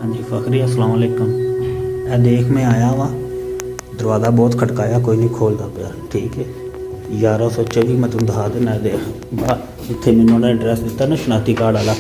हाँ जी फखरी अस्सलाम वालेकुम। ਇਹ ਦੇਖ ਮੈਂ ਆਇਆ ਵਾ ਦਰਵਾਜ਼ਾ ਬਹੁਤ ਖਟਕਾਇਆ, ਕੋਈ ਨਹੀਂ ਖੋਲਦਾ ਪਿਆ। ਠੀਕ ਹੈ 1124 ਮੈਂ ਤੁਹਾਨੂੰ ਦਿਖਾ ਦੇਣਾ। ਦੇਖ ਜਿੱਥੇ ਮੈਨੂੰ ਉਹਨੇ ਐਡਰੈਸ ਦਿੱਤਾ ਨਾ ਸ਼ਨਾਖਤੀ ਕਾਰਡ ਵਾਲਾ,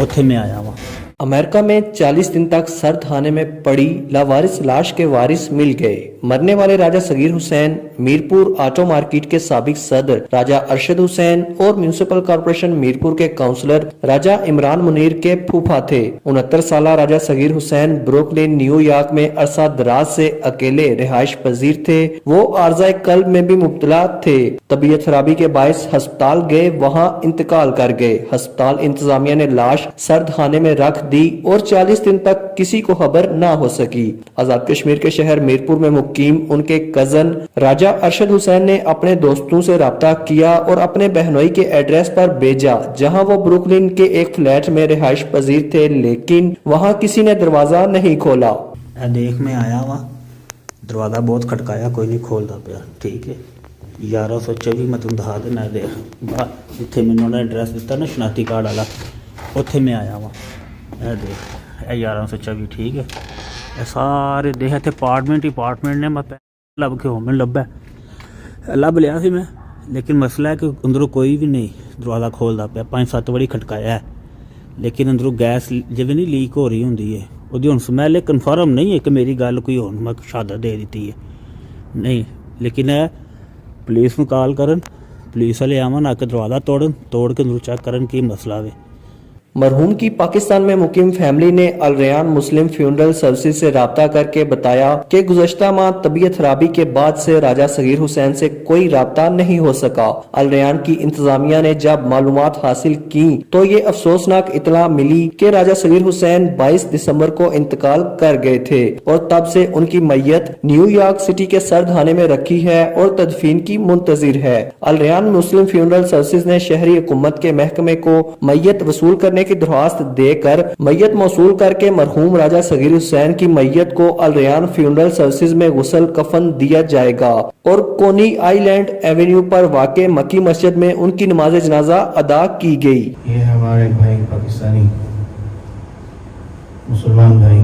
ਉੱਥੇ मैं आया वा। अमेरिका में 40 दिन तक सर थाने में पड़ी लावारिस लाश के वारिस मिल गए। मरने वाले राजा सगीर हुसैन मीरपुर ऑटो मार्केट के साबिक सदर राजा अरशद हुसैन और म्यूनिसिपल कॉर्पोरेशन मीरपुर के काउंसलर राजा इमरान मुनीर के फूफा थे। 69 साल राजा सगीर हुसैन ब्रुकलिन न्यूयॉर्क में अरसा दराज से अकेले रिहाइश पजीर थे। वो आर्ज़ाए कल्ब में भी मुब्तला थे। तबीयत खराबी के बायस अस्पताल गए, वहाँ इंतकाल कर गए। अस्पताल इंतजामिया ने लाश सर थाने में रख दी और 40 दिन तक किसी को खबर ना हो सकी। आजाद कश्मीर के शहर मीरपुर में मुकीम उनके कजन राजा अरशद हुसैन ने अपने दोस्तों से राब्ता किया और अपने बहनोई के एड्रेस पर भेजा, जहां वो ब्रुकलिन के एक फ्लैट में रिहाइश पजीर थे, लेकिन वहां किसी ने दरवाजा नहीं खोला। देख मैं आया वा दरवाज़ा बहुत खटकाया, कोई नहीं खोलता पिया। ठीक है 1124 मैं ਤੁਹਾਨੂੰ ਦਿਖਾ ਦੇਣਾ। ਦੇਖ ਜਿੱਥੇ ਮੈਨੂੰ ਉਹਨੇ ਐਡਰੈਸ ਦਿੱਤਾ ਨਾ ਸ਼ਨਾਖਤੀ ਕਾਰਡ ਵਾਲਾ, ਉੱਥੇ मैं आया ਵਾ। ਇਹ ਦੇਖ ਇਹ 1124 ਠੀਕ ਹੈ। ਇਹ ਸਾਰੇ ਦੇਖ ਇੱਥੇ ਅਪਾਰਟਮੈਂਟ ਨੇ। ਮੈਂ ਲੱਭ ਕੇ ਮੈਨੂੰ ਲੱਭ ਲਿਆ ਸੀ ਮੈਂ, ਲੇਕਿਨ ਮਸਲਾ ਹੈ ਕਿ ਅੰਦਰੋਂ ਕੋਈ ਵੀ ਨਹੀਂ ਦਰਵਾਜ਼ਾ ਖੋਲਦਾ ਪਿਆ। 5-7 ਵਾਰੀ ਖਟਕਾਇਆ ਹੈ, ਲੇਕਿਨ ਅੰਦਰੋਂ ਗੈਸ ਜਿਵੇਂ ਨਹੀਂ ਲੀਕ ਹੋ ਰਹੀ ਹੁੰਦੀ ਹੈ, ਉਹਦੀ ਹੁਣ ਸਮੈਲ ਕਨਫਰਮ ਨਹੀਂ ਹੈ ਕਿ ਮੇਰੀ ਗੱਲ ਕੋਈ ਹੁਣ ਮੈਂ ਸ਼ਹਾਦਤ ਦੇ ਦਿੱਤੀ ਹੈ ਨਹੀਂ। ਲੇਕਿਨ ਇਹ ਪੁਲਿਸ ਨੂੰ ਕਾਲ ਕਰਨ, ਪੁਲਿਸ ਵਾਲੇ ਆਵਣ, ਆ ਕੇ ਦਰਵਾਜ਼ਾ ਤੋੜ ਕੇ ਅੰਦਰੋਂ ਚੈੱਕ ਕਰਨ ਕੀ ਮਸਲਾ ਹੈ। मरहूम की पाकिस्तान में मुकीम फैमिली ने अल रयान मुस्लिम फ्यूनरल सर्विसेज से राब्ता करके बताया कि गुज़श्ता माह तबीयत खराबी के बाद से राजा सगीर हुसैन से कोई राब्ता नहीं हो सका। अल रयान की इंतजामिया ने जब मालूमात हासिल की तो ये अफसोसनाक इतला मिली कि राजा सगीर हुसैन 22 दिसंबर को इंतकाल कर गए थे और तब से उनकी मैयत न्यूयॉर्क सिटी के सर थाने में रखी है और तदफीन की मुंतजिर है। अल रयान मुस्लिम फ्यूनरल सर्विसेज ने शहरी हुकूमत के महकमे को मैयत वसूल करने की दरख्वास्त देकर मैयत मौसूल करके मरहूम राजा सगीर हुसैन की मैयत को अल रयान फ्यूनरल सर्विसेज में गुस्ल कफन दिया जाएगा और कोनी आइलैंड एवेन्यू पर वाक़े मक्की मस्जिद में उनकी नमाज जनाजा अदा की गई। ये हमारे भाई पाकिस्तानी मुसलमान भाई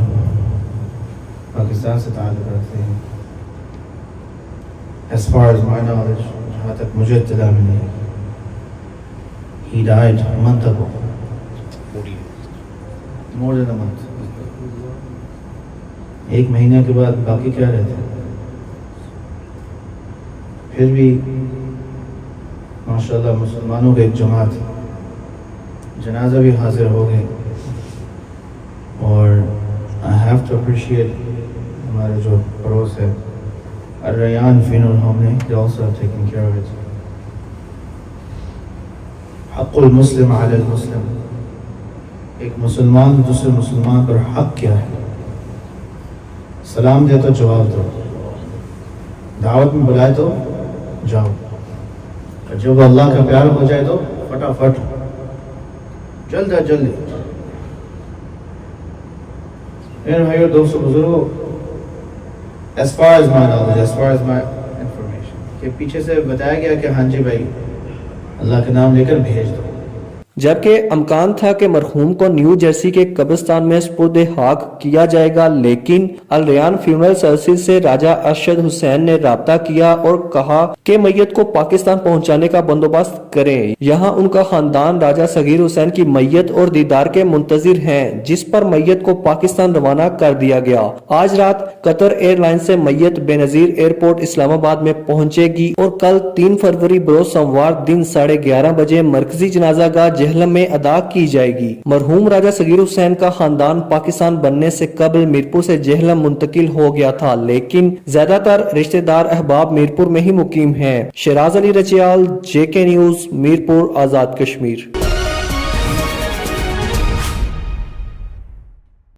पाकिस्तान से ताल्लुक़ रखते हैं। As far as my knowledge, जहाँ तक मुझे इत्तला मिली, he died a month ago. More than a month. एक महीने के बाद बाकी क्या रहते हैं। फिर भी माशाल्लाह मुसलमानों के एक जमात जनाजा भी हाजिर हो गए और I have to appreciate हमारे जो पड़ोस है अल रयान फ्यूनरल होम ने they also have taken care of it. हक़्क़ुल मुस्लिम अलल मुस्लिम, एक मुसलमान दूसरे मुसलमान पर हक क्या है। सलाम दे तो जवाब दो, दावत में बुलाए तो जाओ, और जब अल्लाह का प्यार हो जाए तो फटाफट जल्द अज जल्दी। मेरे भाइयों दोस्तों बुजुर्गों, as far as my knowledge, as far as my information, के पीछे से बताया गया कि हाँ जी भाई अल्लाह के नाम लेकर भेज दो। जबकि अमकान था कि मरहूम को न्यू जर्सी के कब्रिस्तान में स्पुर्दे हाक किया जाएगा, लेकिन अल रयान फ्यूनरल सर्विसेज से राजा अरशद हुसैन ने राब्ता किया और कहा कि मैयत को पाकिस्तान पहुंचाने का बंदोबस्त करें। यहाँ उनका खानदान राजा सगीर हुसैन की मैयत और दीदार के मुंतजिर हैं, जिस पर मैयत को पाकिस्तान रवाना कर दिया गया। आज रात कतर एयरलाइन से मैयत बेनजीर एयरपोर्ट इस्लामाबाद में पहुंचेगी और कल 3 फरवरी बरोज सोमवार दिन 11:30 बजे मरकजी जनाजागाह जहलम में अदा की जाएगी। मरहूम राजा सगीर हुसैन का खानदान पाकिस्तान बनने से कबल मीरपुर से जहलम मुंतकिल हो गया था, लेकिन ज्यादातर रिश्तेदार अहबाब मीरपुर में ही मुकीम हैं। शराज अली रचियाल, JK न्यूज, मीरपुर, आजाद कश्मीर।